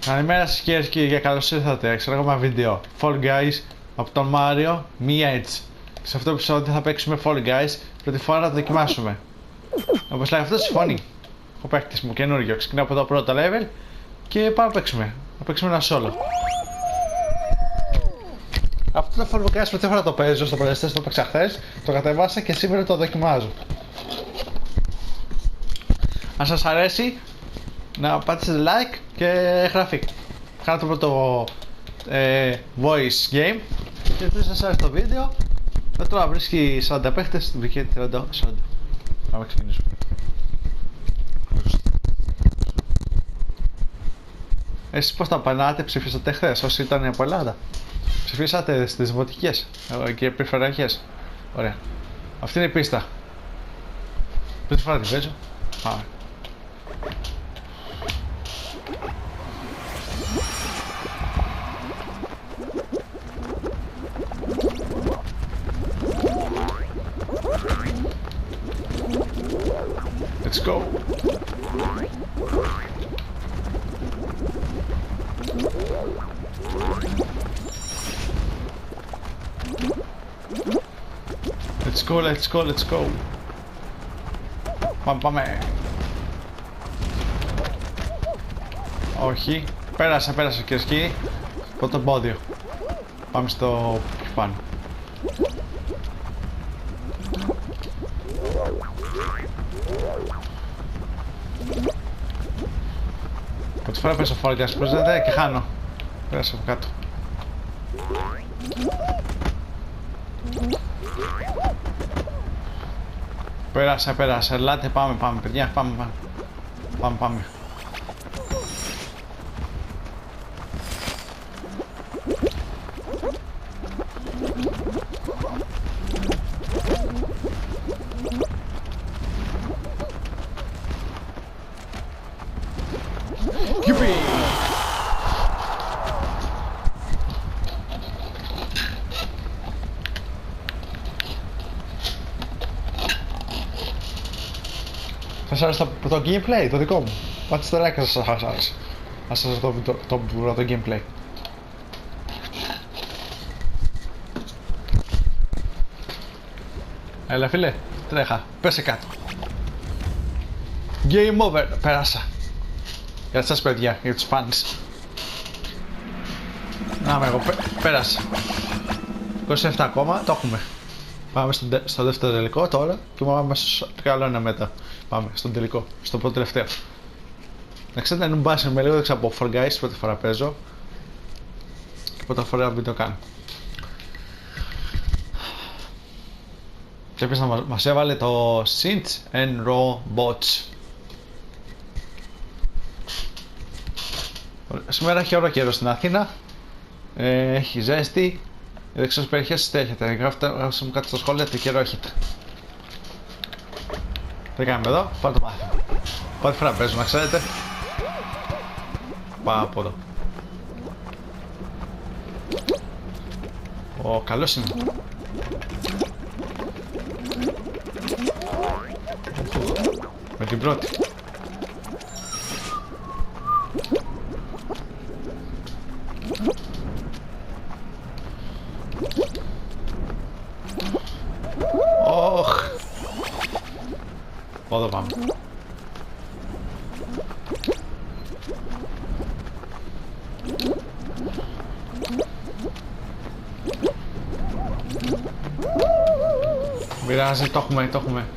Καλημέρα σας κυρίες και κύριοι, καλώς ήρθατε σε ένα βίντεο Fall Guys από τον Μάριο Mi Edge. Σε αυτό το επεισόδιο θα παίξουμε Fall Guys, πρώτη φορά να το δοκιμάσουμε. Όπως λέει αυτό συμφωνεί. Ο παίκτης μου καινούργιο, ξεκινάω από το πρώτο level και πάμε να παίξουμε. Να παίξουμε ένα solo. Αυτό το Fall Guys πρώτη φορά το παίζω στο PlayStation, το παίξα χθες, το κατεβάσα και σήμερα το δοκιμάζω. Αν σας αρέσει, να πατήσετε like και εγγραφή. Κάντε το πρώτο voice game και αν σας άρεσε το βίντεο, τώρα βρίσκει 40 παίχτες, βρήκε 30, 40. Πάμε ξεκινήσουμε. Εσείς πώς τα περνάτε, ψηφίσατε χθες, όσοι ήταν από Ελλάδα? Ψηφίσατε στις δημοτικές και περιφερειακές? Ωραία. Αυτή είναι η πίστα. Πρώτη φορά την παίζω. Πάμε. Let's go. Let's go, let's go, let's go. Πάμε. Όχι. Πέρασα κυρίες και κύριοι. Πρώτο πόδιο. Πάμε στο πάνω. Πρώτη φορά παίζω Fall Guys, πώς δεν και χάνω. Πέρασα από κάτω. Πέρασα, ελάτε, πάμε παιδιά, πάμε. Yippee! Σας άρεσε το gameplay, το δικό μου? Πατήστε like αν σας άρεσε. Αν σας το gameplay. Έλα φίλε, τρέχα, πέσε κάτω. Game over, πέρασα. Για σας παιδιά, για τους fans. Να με εγώ, πέρασα. 27 ακόμα, το έχουμε. Πάμε στο δεύτερο τελικό τώρα και πάμε στο καλό ένα μετά. Πάμε στον τελικό, στο πρώτο τελευταίο. Να ξέρετε να μπάσαι με λίγο έξω από Fall Guys, πρώτη φορά παίζω. Και πρώτη φορά βίντεο κάνω. Και επίσης μας έβαλε το Synth and Robots. Σήμερα έχει ωραίο καιρό στην Αθήνα. Έχει ζέστη. Δεν ξέρω στις περιοχές τι έχετε. Γράψτε μου κάτι στο σχόλιο τι καιρό έχετε. Τι κάνουμε εδώ, πάμε το μάθημα. Πρώτη φορά παίζω, να ξέρετε. Πάω από εδώ. Ω, καλός είναι. Με την πρώτη. Ωχ. Εδώ πάμε. Μοιράζει, το έχουμε.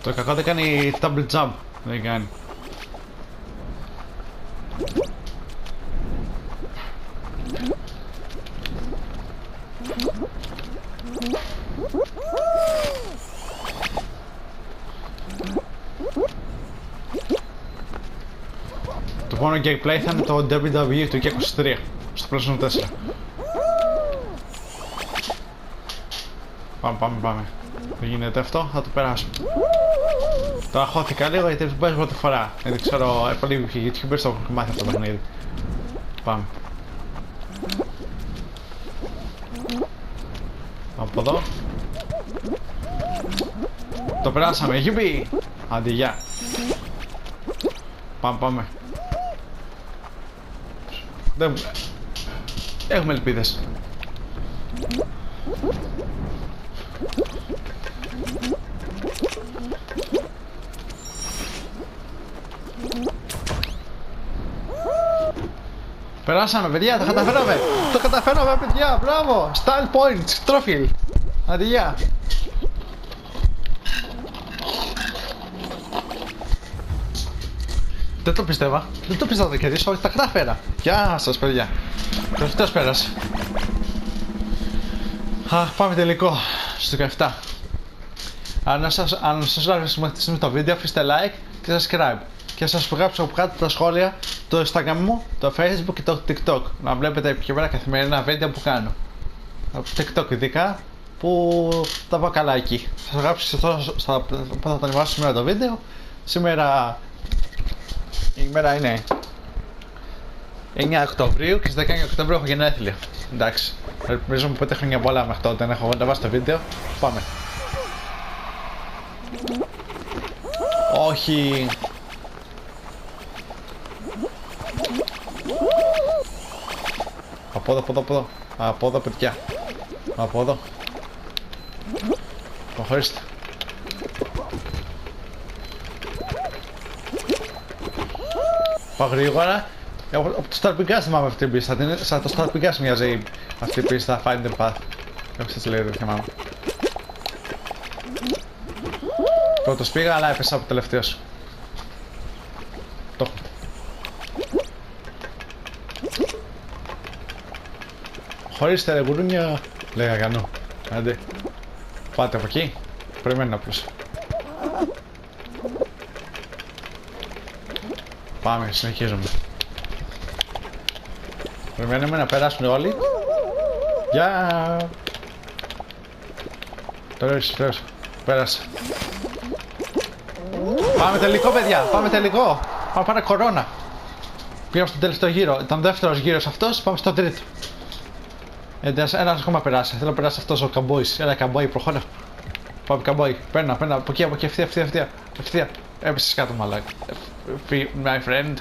Το κακό δεν κάνει double jump, δεν κάνει. Το επόμενο gameplay θα είναι το WWE του 2023 στο PlayStation 4. Πάμε. Δεν γίνεται αυτό, θα το περάσουμε. Τώρα χώθηκα λίγο γιατί δεν παίζω πρώτη φορά. Δεν ξέρω, πολλοί YouTubers το έχουν μάθει αυτό το παιχνίδι. Πάμε. Από εδώ. Το περάσαμε, γιουπι! Άντε, γεια. Πάμε. Δεν... Έχουμε ελπίδες. Περάσαμε, παιδιά, το καταφέραμε! Το καταφέραμε, παιδιά, μπράβο! Style points, τρόφιλ! Άντε, γεια! Δεν το πιστεύα, δεν το πιστεύω και όχι, τα κατάφερα! Γεια σας, παιδιά! Τελευταίος πέρασε. Πάμε τελικό, στο 17. Αν σας άρεσε μέχρι στιγμή το βίντεο, αφήστε like και subscribe. Και σας γράψω από κάτω τα σχόλια το Instagram μου, το Facebook και το TikTok. Να βλέπετε πιο πέρα καθημερινά βίντεο που κάνω. Από TikTok ειδικά, που τα πάω καλά εκεί. Θα σας γράψω θα το ανεβάσω σήμερα το βίντεο. Σήμερα η ημέρα είναι 9 Οκτωβρίου και στις 19 Οκτωβρίου έχω γενέθλια. Εντάξει, ελπίζω μου 5 χρόνια πολλά μέχρι τότε να έχω ανεβάσει το βίντεο. Πάμε. Όχι. Από εδώ. Από εδώ, παιδιά. Από εδώ. Προχωρήστε. Πάω γρήγορα. Από το Starping θυμάμαι αυτή την πίστα. Σαν το Starping μοιάζει αυτή η πίστα. Finder Path. Όπως έτσι λέει, δεν θυμάμαι. Πρώτος πήγα, αλλά έπεσα από τελευταίος. Το έχω. Χωρίστε ρε γουρούνια, λέγα κανού. Άντε. Πάτε από εκεί. Περιμένω απλώς. Πάμε, συνεχίζουμε. Περιμένουμε να περάσουν όλοι. Γεια. Τέλος. Πέρασε. Πάμε τελικό, παιδιά. Πάμε τελικό. Πάμε πάρε κορώνα. Πήγαμε στον τελευταίο γύρο. Ήταν δεύτερος γύρος αυτός. Πάμε στο τρίτο. Ένας ακόμα περάσει. Θέλω να περάσει αυτός ο καμπόης. Έλα, καμπόη, προχώρα. Πάμε, καμπόη. Παίρνα. Από εκεί, ευθεία. Έπεσες κάτω, μαλάκα. My friend.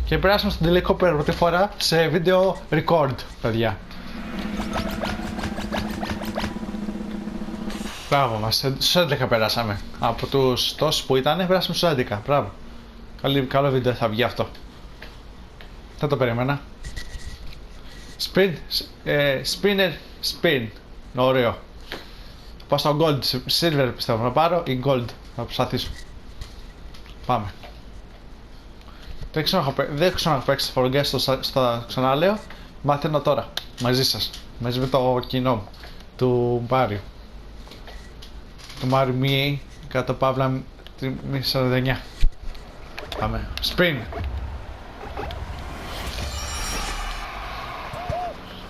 Και περάσαμε στον τελικό πρώτη φορά σε βίντεο record, παιδιά. Μπράβο μας, στους 11 περάσαμε. Από τους τόσους που ήταν, περάσαμε στους 11. Μπράβο. Καλό βίντεο θα βγει αυτό. Δεν το περίμενα. Spin. Ωραίο. Πάω στο gold, silver πιστεύω να πάρω ή gold. Θα προσπαθήσω. Πάμε. Δεν ξέρω να έχω παίξει το Forget στο ξαναλέω. Μαθαίνω τώρα, μαζί σας. Μαζί με το κοινό μου. Του Μάριου. Του Μάριου Μη, κάτω παύλα Μη 49. Πάμε. Spin.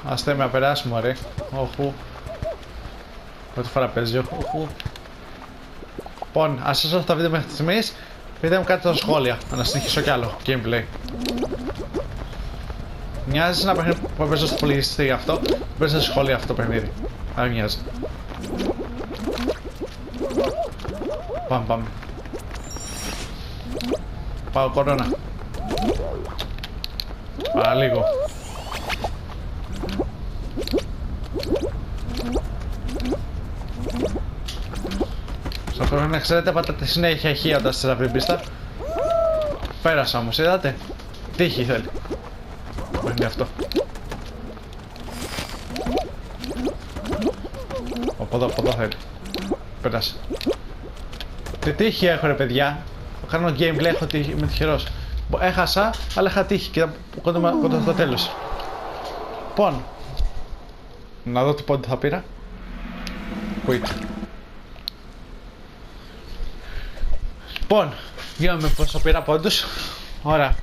Άστε με να περάσουμε, ωραία. Όχου. Πρώτη φορά παίζει, όχου. Λοιπόν, ας σας δώσω τα βίντεο μέχρι στιγμής. Πείτε μου κάτι στα σχόλια, να συνεχίσω κι άλλο gameplay. Μοιάζει σε ένα παιχνίδι που παίζω στο υπολογιστή αυτό. Παίζω στα σχόλια αυτό το παιχνίδι. Αν μοιάζει. Πάμε. Πάω κορώνα. Παραλίγο. Στο χρόνο να ξέρετε πατάτε συνέχεια ηχεία όταν σας αφήνει πίστα. Πέρασα όμως, είδατε. Τύχη θέλει. Είναι αυτό. Από εδώ θέλει. Πέρασε. Τι τύχη έχω ρε παιδιά. Κάνω gameplay, έχω τύχη, είμαι τυχερός. Έχασα, αλλά είχα τύχη και κοντά στο τέλος. Λοιπόν. Να δω τι πόντι θα πήρα. Quit. Λοιπόν, είδαμε πόσο πήρα πόντους. Ωραία.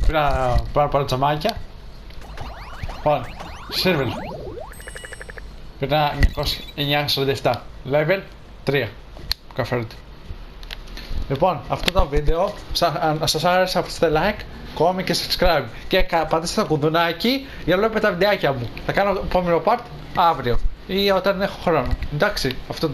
Πήρα πάρα τζαμάκια. Λοιπόν, Silver. Πήρα 947. Level 3. Καφέρετε. Λοιπόν, αυτό το βίντεο, αν σας άρεσε, αφήστε like, comment και subscribe. Και πατήστε το κουδουνάκι για να βλέπετε τα βιντεάκια μου. Θα κάνω επόμενο part αύριο. ή όταν έχω χρόνο. Εντάξει, αυτό το